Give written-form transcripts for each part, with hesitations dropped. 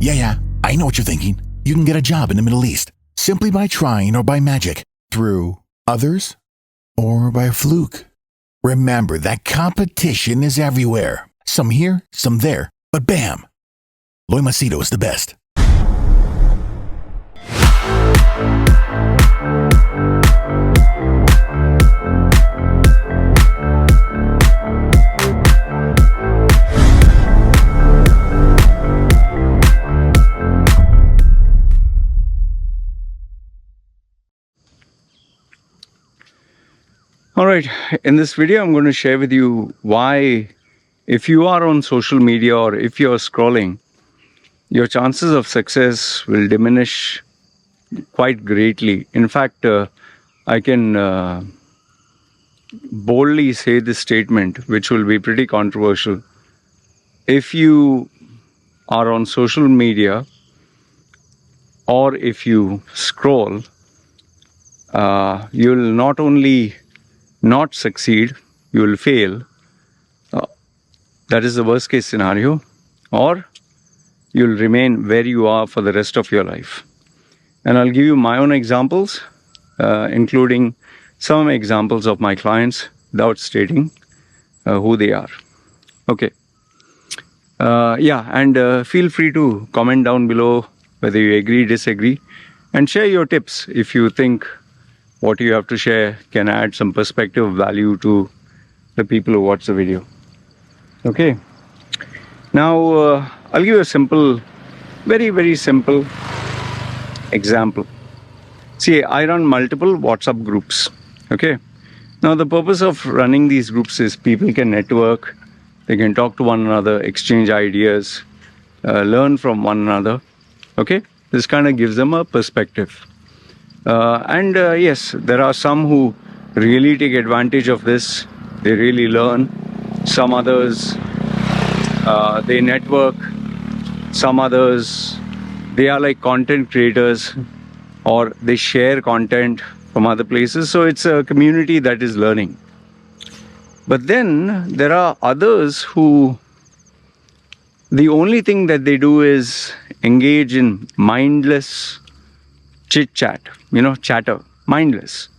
Yeah, I know what you're thinking. You can get a job in the Middle East simply by trying or by magic, through others or by fluke. Remember that competition is everywhere. Some here, some there, but bam! Loy Machedo is the best. Alright, in this video I'm going to share with you why, if you are on social media or if you're scrolling, your chances of success will diminish quite greatly. In fact, I can boldly say this statement, which will be pretty controversial. If you are on social media or if you scroll, you'll not only not succeed, you will fail. That is the worst case scenario. Or you'll remain where you are for the rest of your life. And I'll give you my own examples, including some examples of my clients without stating who they are. Okay. And feel free to comment down below whether you agree, disagree, and share your tips if you think what you have to share can add some perspective value to the people who watch the video. Okay. Now, I'll give you a simple, very simple example. See, I run multiple WhatsApp groups. Okay. Now, the purpose of running these groups is people can network, they can talk to one another, exchange ideas, learn from one another. Okay. This kind of gives them a perspective. Yes, there are some who really take advantage of this. They really learn. Some others, they network. Some others, they are like content creators, or they share content from other places. So it's a community that is learning. But then there are others who, the only thing that they do is engage in mindless chit-chat, chatter, mindless.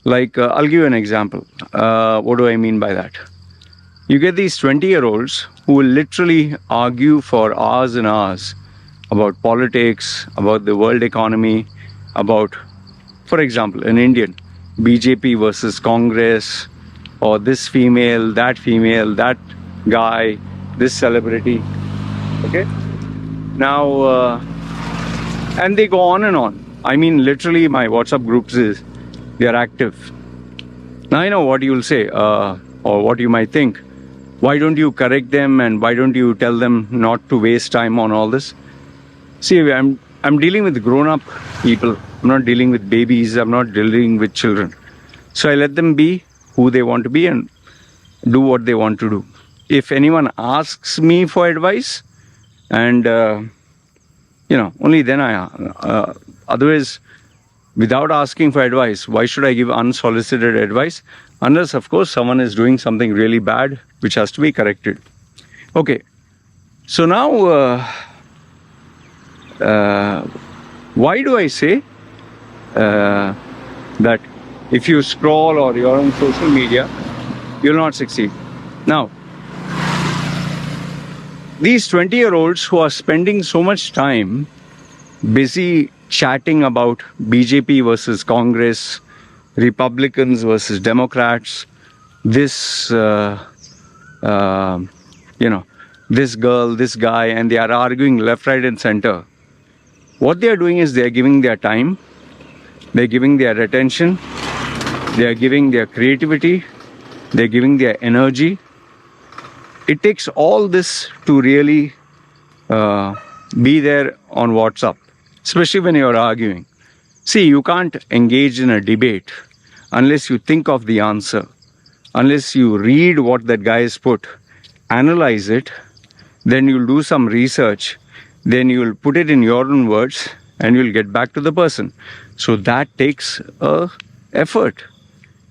Like, I'll give you an example. What do I mean by that? You get these 20-year-olds who will literally argue for hours and hours about politics, about the world economy, about, for example, an Indian, BJP versus Congress, or this female, that guy, this celebrity. Okay? Now, and they go on and on. I mean, literally, my WhatsApp groups they are active. Now, I know what you'll say, or what you might think. Why don't you correct them, and why don't you tell them not to waste time on all this? See, I'm dealing with grown-up people. I'm not dealing with babies. I'm not dealing with children. So I let them be who they want to be and do what they want to do. If anyone asks me for advice, and only then otherwise, without asking for advice, why should I give unsolicited advice? Unless, of course, someone is doing something really bad, which has to be corrected. Okay. So now, why do I say that if you scroll or you're on social media, you'll not succeed? Now, these 20-year-olds who are spending so much time busy chatting about BJP versus Congress, Republicans versus Democrats, this this girl, this guy, and they are arguing left, right, and center. What they are doing is they are giving their time, they are giving their attention, they are giving their creativity, they are giving their energy. It takes all this to really be there on WhatsApp, especially when you are arguing. See, you can't engage in a debate unless you think of the answer, unless you read what that guy has put, analyze it, then you'll do some research, then you'll put it in your own words, and you'll get back to the person. So that takes effort.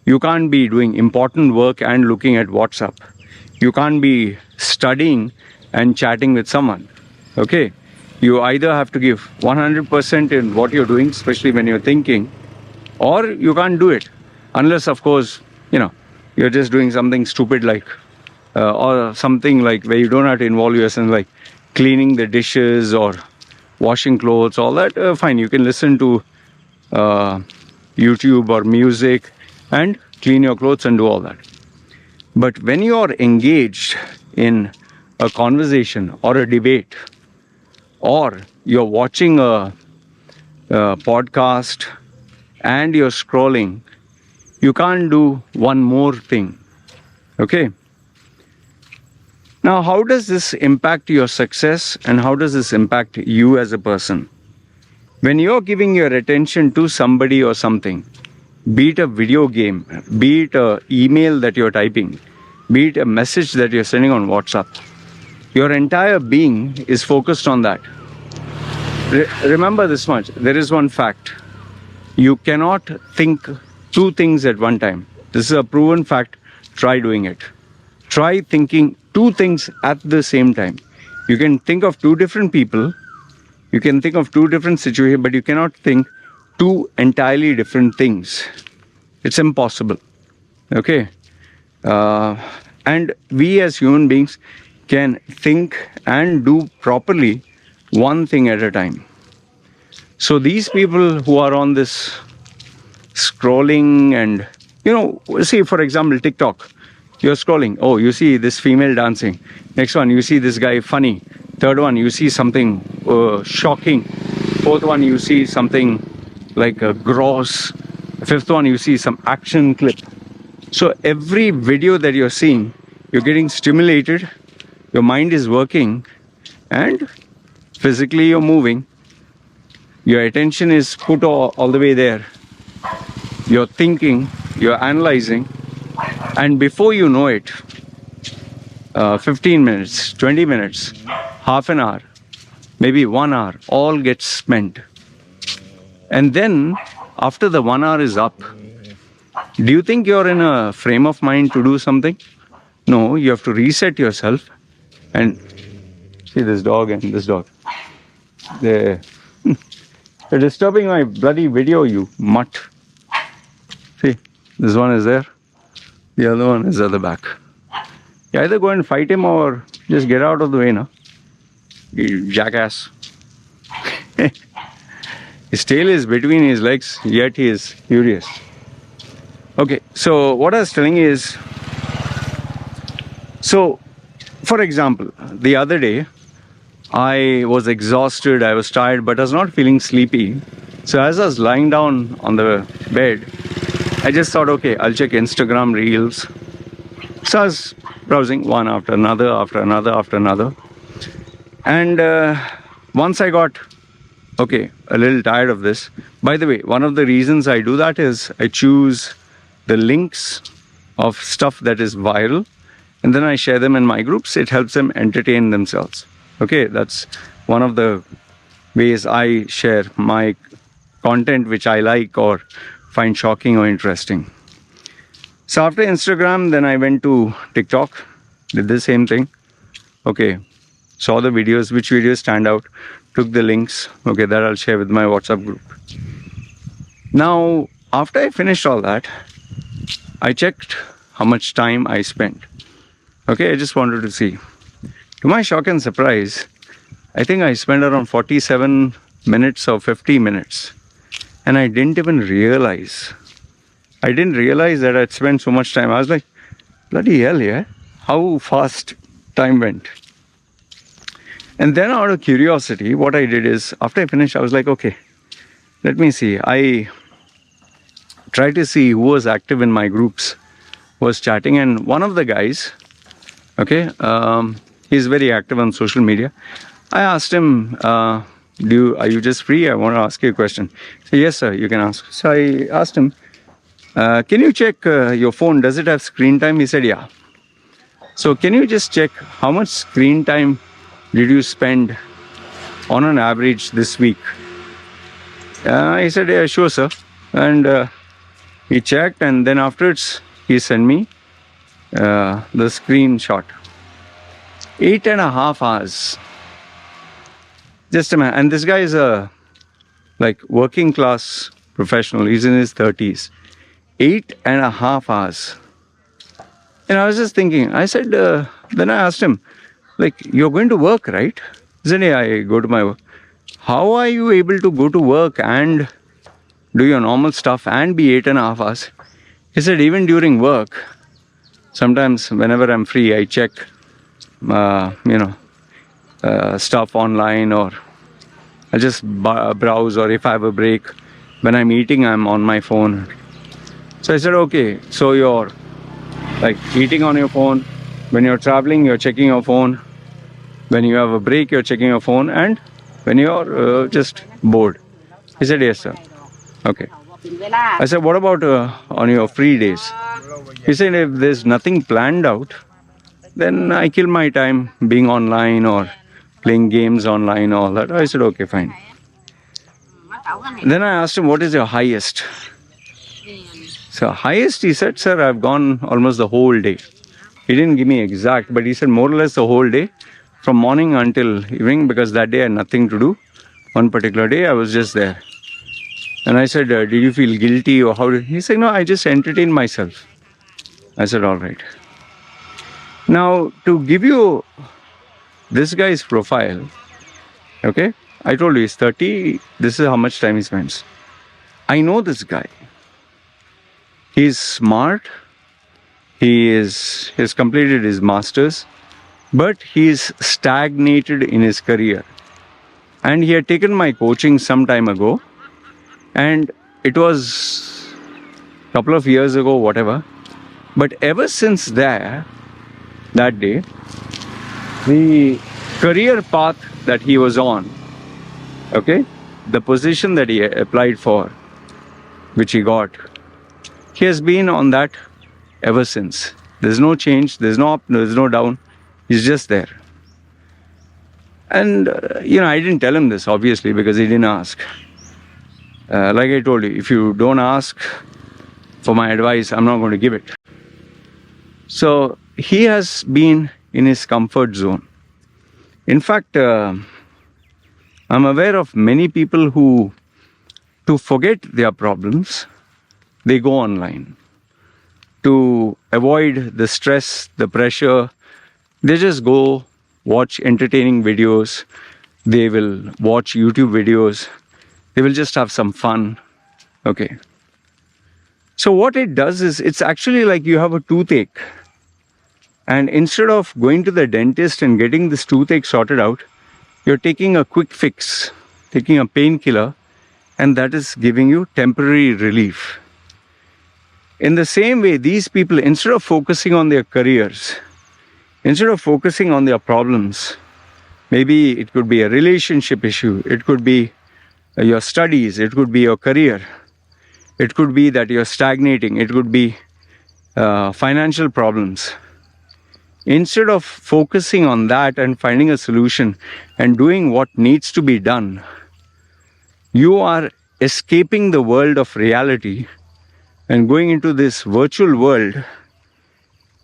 You can't be doing important work and looking at WhatsApp. You can't be studying and chatting with someone. Okay? You either have to give 100% in what you're doing, especially when you're thinking, or you can't do it. Unless, of course, you're just doing something stupid like, or something like where you don't have to involve yourself, like cleaning the dishes or washing clothes, all that. Fine, you can listen to YouTube or music and clean your clothes and do all that. But when you are engaged in a conversation or a debate, or you're watching a podcast and you're scrolling, you can't do one more thing. Okay? Now, how does this impact your success and how does this impact you as a person? When you're giving your attention to somebody or something, be it a video game, be it an email that you're typing, be it a message that you're sending on WhatsApp, your entire being is focused on that. Remember this much, there is one fact. You cannot think two things at one time. This is a proven fact. Try doing it. Try thinking two things at the same time. You can think of two different people, you can think of two different situations, but you cannot think two entirely different things. It's impossible. Okay? And we as human beings can think and do properly one thing at a time. So these people who are on this scrolling and, see, for example, TikTok, you're scrolling. Oh, you see this female dancing. Next one, you see this guy funny. Third one, you see something shocking. Fourth one, you see something like a gross. Fifth one, you see some action clip. So every video that you're seeing, you're getting stimulated, your mind is working, and physically you're moving. Your attention is put all the way there. You're thinking, you're analyzing, and before you know it, 15 minutes, 20 minutes, half an hour, maybe 1 hour, all gets spent. And then, after the 1 hour is up, do you think you're in a frame of mind to do something? No, you have to reset yourself. And see this dog and this dog. They're disturbing my bloody video, you mutt. See, this one is there. The other one is at the back. You either go and fight him or just get out of the way, no? You jackass. His tail is between his legs, yet he is furious. Okay, so what I was telling is, so for example, the other day, I was exhausted, I was tired, but I was not feeling sleepy. So as I was lying down on the bed, I just thought, okay, I'll check Instagram Reels. So I was browsing one after another, after another, after another. And once I got, okay, a little tired of this. By the way, one of the reasons I do that is I choose the links of stuff that is viral, and then I share them in my groups. It helps them entertain themselves. Okay, that's one of the ways I share my content which I like or find shocking or interesting. So after Instagram, then I went to TikTok, did the same thing. Okay, saw the videos, which videos stand out, took the links. Okay, that I'll share with my WhatsApp group. Now, after I finished all that, I checked how much time I spent. Okay, I just wanted to see. To my shock and surprise, I think I spent around 47 minutes or 50 minutes. And I didn't even realize. I didn't realize that I'd spent so much time. I was like, bloody hell, yeah? How fast time went. And then out of curiosity, what I did is, after I finished, I was like, okay, let me see. I tried to see who was active in my groups, was chatting. And one of the guys, okay, he's very active on social media. I asked him, are you just free? I want to ask you a question. He said, yes, sir, you can ask. So I asked him, can you check your phone? Does it have screen time? He said, yeah. So can you just check how much screen time did you spend on an average this week? He said, yeah, sure, sir. And he checked, and then afterwards, he sent me the screenshot. 8.5 hours. Just a man. And this guy is a like working class professional. He's in his 30s. 8.5 hours. And I was just thinking, I said, then I asked him, like, you're going to work, right? He said, yeah, I go to my work. How are you able to go to work and do your normal stuff and be 8.5 hours? He said, even during work, sometimes whenever I'm free, I check, stuff online, or I just browse, or if I have a break, when I'm eating, I'm on my phone. So I said, okay, so you're like eating on your phone. When you're traveling, you're checking your phone. When you have a break, you're checking your phone. And when you're just bored. He said, yes, sir. Okay. I said, what about on your free days? He said, if there's nothing planned out, then I kill my time being online or playing games online, all that. I said, okay, fine. Then I asked him, what is your highest? So highest, he said, sir, I've gone almost the whole day. He didn't give me exact, but he said more or less the whole day, from morning until evening, because that day I had nothing to do. One particular day, I was just there. And I said, did you feel guilty, or how did he said, no, I just entertained myself. I said, all right. Now, to give you this guy's profile, okay, I told you he's 30, this is how much time he spends. I know this guy. He's smart. He's completed his master's, but he's stagnated in his career. And he had taken my coaching some time ago, and it was a couple of years ago, whatever. But ever since that day, the career path that he was on, okay, the position that he applied for, which he got, he has been on that ever since. There's no change, there's no up, there's no down. He's just there. And, I didn't tell him this, obviously, because he didn't ask. Like I told you, if you don't ask for my advice, I'm not going to give it. So he has been in his comfort zone. In fact, I'm aware of many people who, to forget their problems, they go online. To avoid the stress, the pressure, they just go watch entertaining videos. They will watch YouTube videos. They will just have some fun. Okay. So what it does is, it's actually like you have a toothache. And instead of going to the dentist and getting this toothache sorted out, you're taking a quick fix, taking a painkiller, and that is giving you temporary relief. In the same way, these people, instead of focusing on their careers, instead of focusing on their problems, maybe it could be a relationship issue, it could be your studies, it could be your career, it could be that you're stagnating, it could be financial problems. Instead of focusing on that and finding a solution and doing what needs to be done, you are escaping the world of reality and going into this virtual world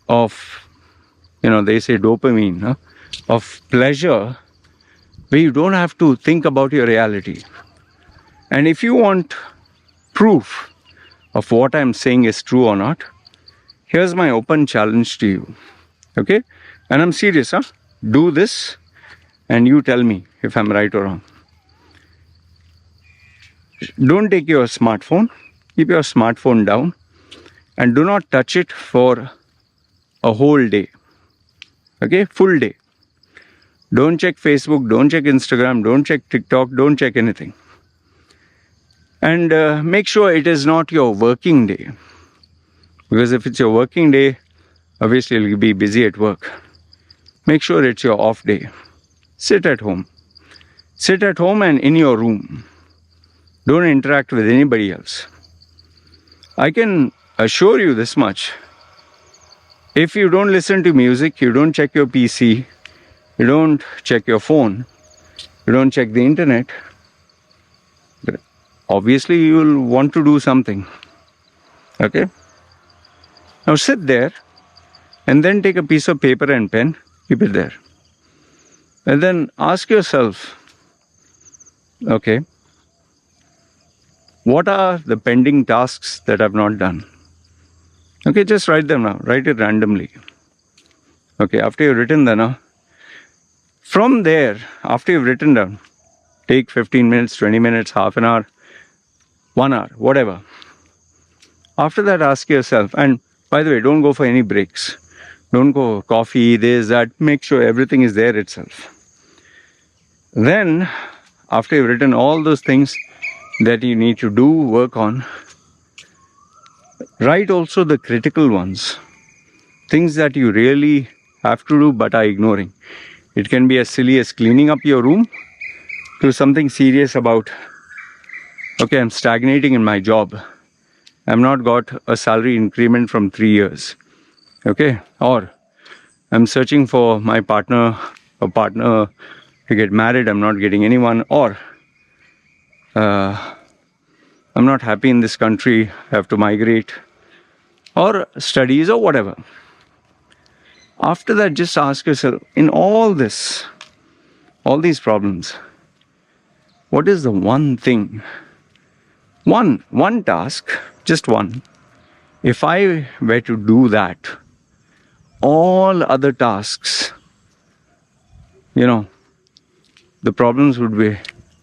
of, they say dopamine, of pleasure, where you don't have to think about your reality. And if you want proof of what I'm saying is true or not, here's my open challenge to you. Okay? And I'm serious, Do this and you tell me if I'm right or wrong. Don't take your smartphone. Keep your smartphone down and do not touch it for a whole day. Okay? Full day. Don't check Facebook, don't check Instagram, don't check TikTok, don't check anything. And make sure it is not your working day. Because if it's your working day, obviously you'll be busy at work. Make sure it's your off day. Sit at home. Sit at home and in your room. Don't interact with anybody else. I can assure you this much. If you don't listen to music, you don't check your PC, you don't check your phone, you don't check the internet, obviously you will want to do something. Okay? Now sit there and then take a piece of paper and pen, keep it there. And then ask yourself, Okay. What are the pending tasks that I've not done? Okay, just write them now. Write it randomly. Okay, after you've written them, from there, after you've written down, take 15 minutes, 20 minutes, half an hour, 1 hour, whatever. After that, ask yourself, and by the way, don't go for any breaks. Don't go coffee, this, that. Make sure everything is there itself. Then, after you've written all those things that you need to do, work on, write also the critical ones. Things that you really have to do but are ignoring. It can be as silly as cleaning up your room to something serious about, okay, I'm stagnating in my job. I've not got a salary increment from 3 years. Okay, or I'm searching for my partner to get married, I'm not getting anyone, or I'm not happy in this country, I have to migrate, or studies, or whatever. After that, just ask yourself, in all this, all these problems, what is the one thing, one task, just one? If I were to do that, all other tasks, the problems would be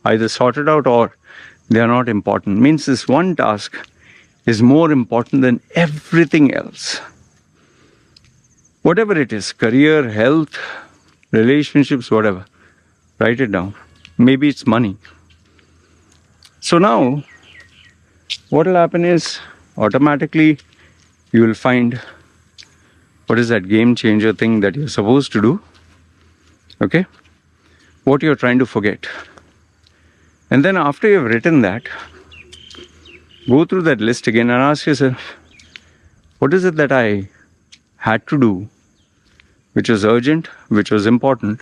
either sorted out or they are not important. Means this one task is more important than everything else. Whatever it is, career, health, relationships, whatever, write it down. Maybe it's money. So now, what will happen is, automatically, you will find what is that game changer thing that you're supposed to do. Okay? What you're trying to forget. And then after you've written that, go through that list again and ask yourself, what is it that I had to do, which was urgent, which was important,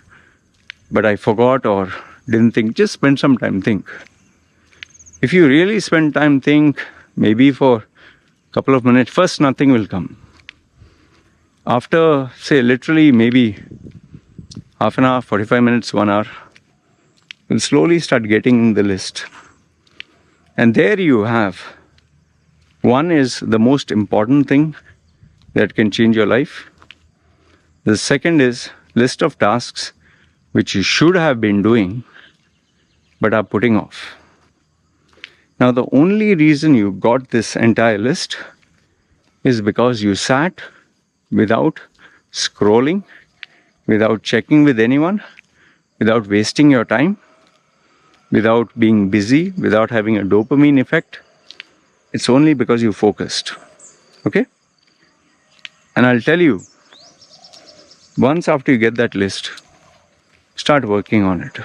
but I forgot or didn't think? Just spend some time, think. If you really spend time, think, maybe for a couple of minutes, first nothing will come. After, say, literally maybe half an hour, 45 minutes, 1 hour, you'll slowly start getting the list. And there you have, one is the most important thing that can change your life. The second is list of tasks which you should have been doing but are putting off. Now, the only reason you got this entire list is because you sat without scrolling, without checking with anyone, without wasting your time, without being busy, without having a dopamine effect. It's only because you focused. Okay? And I'll tell you, once after you get that list, start working on it.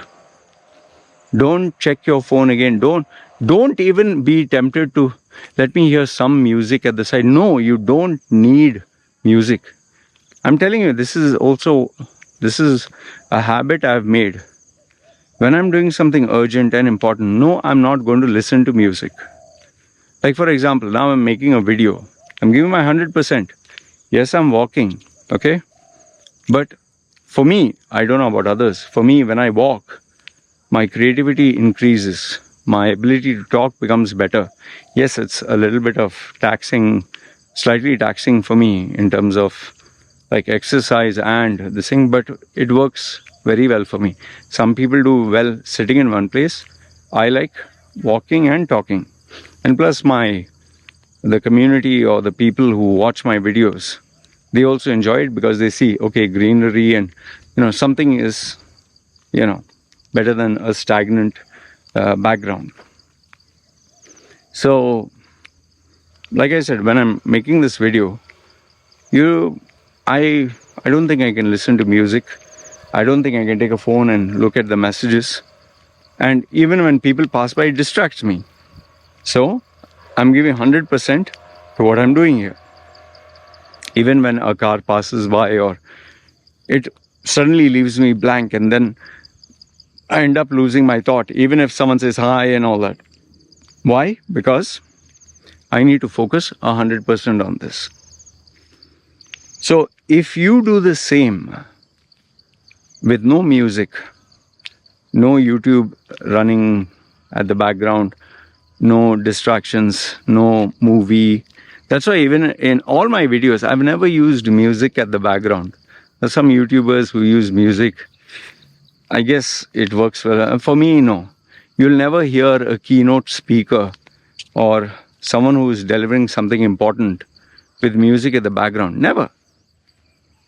Don't check your phone again. Don't even be tempted to let me hear some music at the side. No, you don't need music. I'm telling you, this is a habit I've made. When I'm doing something urgent and important, no, I'm not going to listen to music. Like, for example, now I'm making a video. I'm giving my 100%. Yes, I'm walking, okay? But for me, I don't know about others. For me, when I walk, my creativity increases. My ability to talk becomes better. Yes, it's a little bit of taxing, slightly taxing for me in terms of like exercise and this thing, but it works very well for me. Some people do well sitting in one place. I like walking and talking. And plus the community or the people who watch my videos, they also enjoy it because they see, okay, greenery and, something is, better than a stagnant background. So, like I said, when I'm making this video, I don't think I can listen to music. I don't think I can take a phone and look at the messages. And even when people pass by, it distracts me. So, I'm giving 100% to what I'm doing here. Even when a car passes by or it suddenly leaves me blank and then I end up losing my thought, even if someone says hi and all that. Why? Because I need to focus 100% on this. So if you do the same with no music, no YouTube running at the background, no distractions, no movie. That's why even in all my videos, I've never used music at the background. There's some YouTubers who use music. I guess it works well. For me, no. You'll never hear a keynote speaker or someone who is delivering something important with music at the background. Never.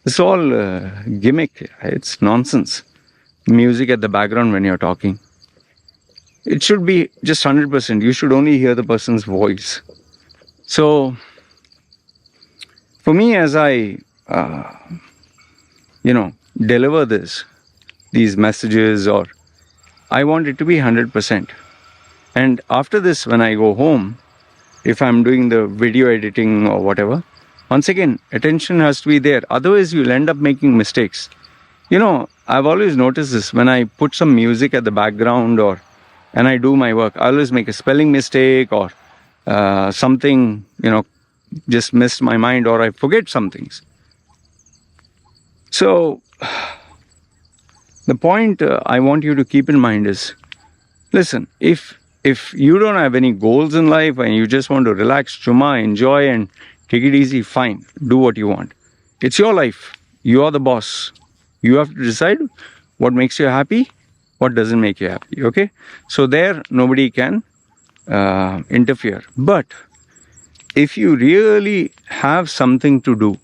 It's all gimmick. It's nonsense. Music at the background when you're talking. It should be just 100%. You should only hear the person's voice. So, for me, as I, deliver these messages, or I want it to be 100%. And after this, when I go home, if I'm doing the video editing or whatever, once again, attention has to be there. Otherwise, you'll end up making mistakes. I've always noticed this. When I put some music at the background and I do my work, I always make a spelling mistake or something, just missed my mind, or I forget some things. So, the point I want you to keep in mind is, listen, if you don't have any goals in life and you just want to relax, chuma, enjoy and take it easy, fine, do what you want. It's your life. You are the boss. You have to decide what makes you happy, what doesn't make you happy, okay? So there, nobody can interfere. But if you really have something to do,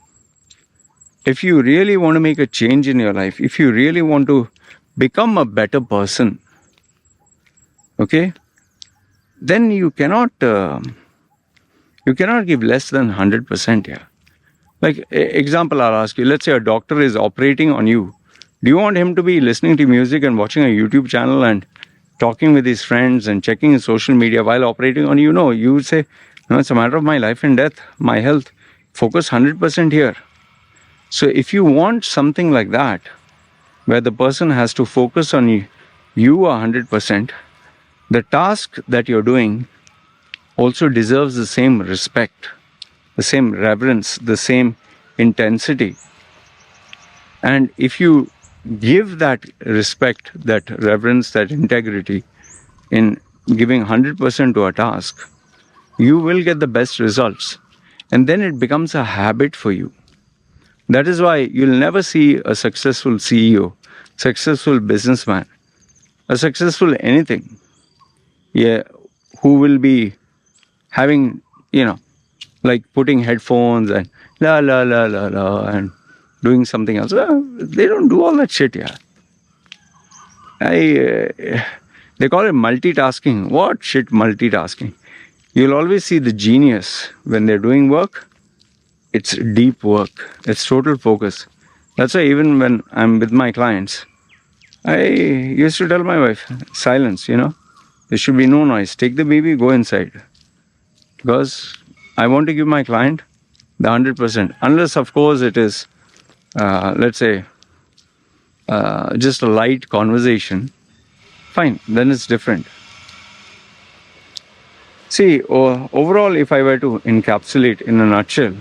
if you really want to make a change in your life, if you really want to become a better person, okay, then you cannot give less than 100% here. Like, example I'll ask you, let's say a doctor is operating on you. Do you want him to be listening to music and watching a YouTube channel and talking with his friends and checking his social media while operating on you? No, you would say, no, it's a matter of my life and death, my health. Focus 100% here. So if you want something like that, where the person has to focus on you 100%, the task that you're doing also deserves the same respect, the same reverence, the same intensity. And if you give that respect, that reverence, that integrity in giving 100% to a task, you will get the best results. And then it becomes a habit for you. That is why you'll never see a successful CEO, successful businessman, a successful anything, who will be having, like putting headphones and la la la la la and doing something else. They don't do all that shit, yeah. They call it multitasking. What shit multitasking? You'll always see the genius when they're doing work. It's deep work. It's total focus. That's why even when I'm with my clients, I used to tell my wife, silence, there should be no noise. Take the baby, go inside. Because I want to give my client the 100%. Unless, of course, it is, let's say, just a light conversation. Fine, then it's different. See, overall, if I were to encapsulate in a nutshell,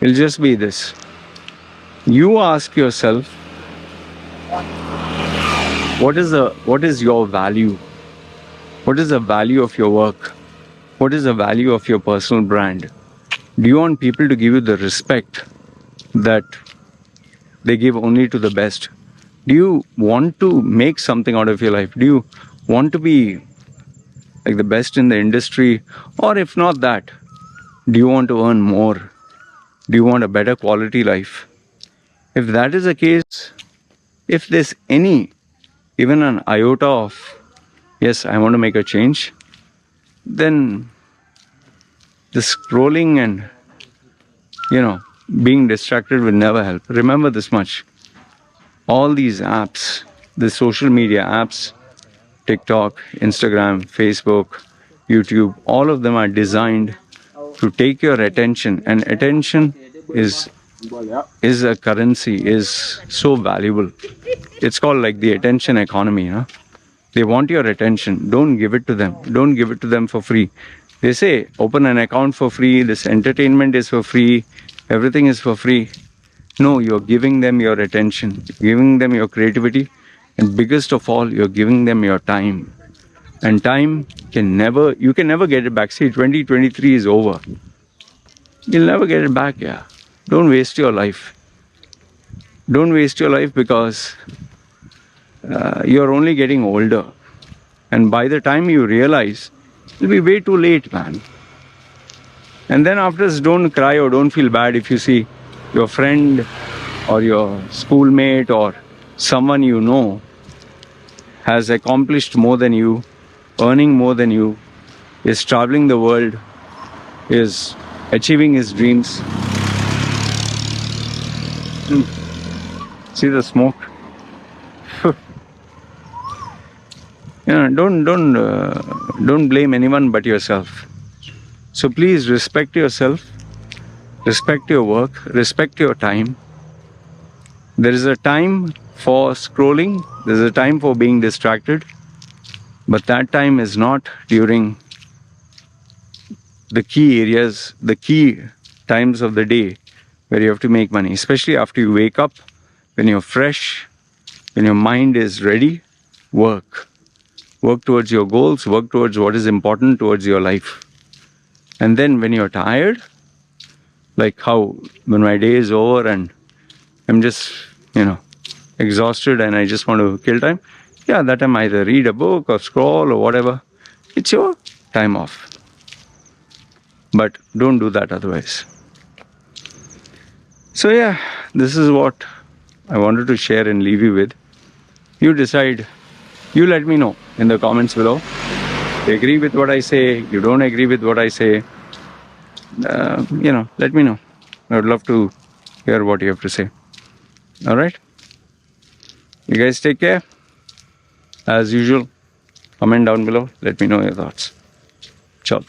it'll just be this. You ask yourself, what is your value? What is the value of your work? What is the value of your personal brand? Do you want people to give you the respect that they give only to the best? Do you want to make something out of your life? Do you want to be like the best in the industry? Or if not that, do you want to earn more? Do you want a better quality life? If that is the case, if there's even an iota of, yes, I want to make a change, then the scrolling and, being distracted will never help. Remember this much. All these apps, the social media apps, TikTok, Instagram, Facebook, YouTube, all of them are designed to take your attention. And attention is a currency, is so valuable. It's called like the attention economy, They want your attention. Don't give it to them. Don't give it to them for free. They say, open an account for free. This entertainment is for free. Everything is for free. No, you're giving them your attention, giving them your creativity. And biggest of all, you're giving them your time. And time you can never get it back. See, 2023 is over. You'll never get it back, yeah. Don't waste your life. Don't waste your life because you're only getting older. And by the time you realize, it'll be way too late, man. And then afterwards, don't cry or don't feel bad if you see your friend or your schoolmate or someone you know has accomplished more than you, earning more than you, is traveling the world, is achieving his dreams. See the smoke? Don't blame anyone but yourself. So please respect yourself, respect your work, respect your time. There is a time for scrolling, there is a time for being distracted, but that time is not during the key areas, the key times of the day where you have to make money, especially after you wake up, when you're fresh, when your mind is ready. Work towards your goals, work towards what is important towards your life. And then when you're tired, like how when my day is over and I'm just, exhausted and I just want to kill time, yeah, that time either read a book or scroll or whatever. It's your time off. But don't do that otherwise. So yeah, this is what I wanted to share and leave you with. You decide. You let me know in the comments below. You agree with what I say, you don't agree with what I say. Let me know. I would love to hear what you have to say. All right? You guys take care. As usual, comment down below. Let me know your thoughts. Ciao.